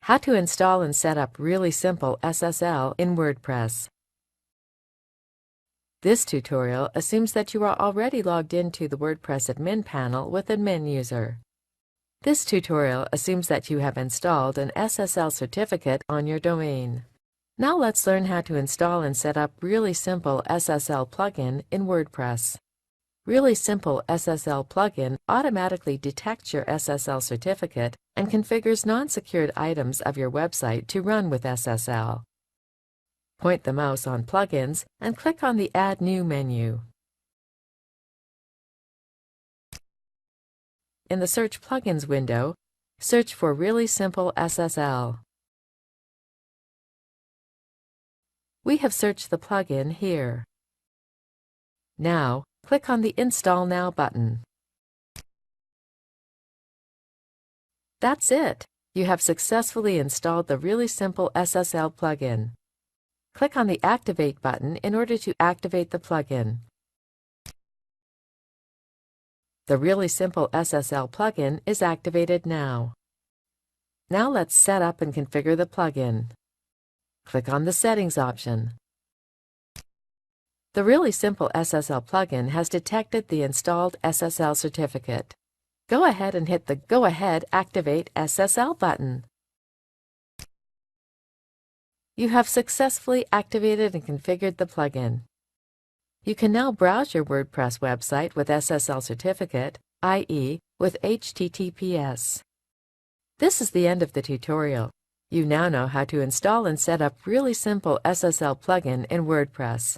How to install and set up really simple SSL in WordPress. This tutorial assumes that you are already logged into the WordPress admin panel with admin user. This tutorial assumes that you have installed an SSL certificate on your domain. Now let's learn how to install and set up really simple SSL plugin in WordPress. Really Simple SSL plugin automatically detects your SSL certificate and configures non-secured items of your website to run with SSL. Point the mouse on Plugins and click on the Add New menu. In the Search Plugins window, search for Really Simple SSL. We have searched the plugin here. Now, click on the Install Now button. That's it! You have successfully installed the Really Simple SSL plugin. Click on the Activate button in order to activate the plugin. The Really Simple SSL plugin is activated now. Now let's set up and configure the plugin. Click on the Settings option. The Really Simple SSL plugin has detected the installed SSL certificate. Go ahead and hit the Go Ahead Activate SSL button. You have successfully activated and configured the plugin. You can now browse your WordPress website with SSL certificate, i.e., with HTTPS. This is the end of the tutorial. You now know how to install and set up Really Simple SSL plugin in WordPress.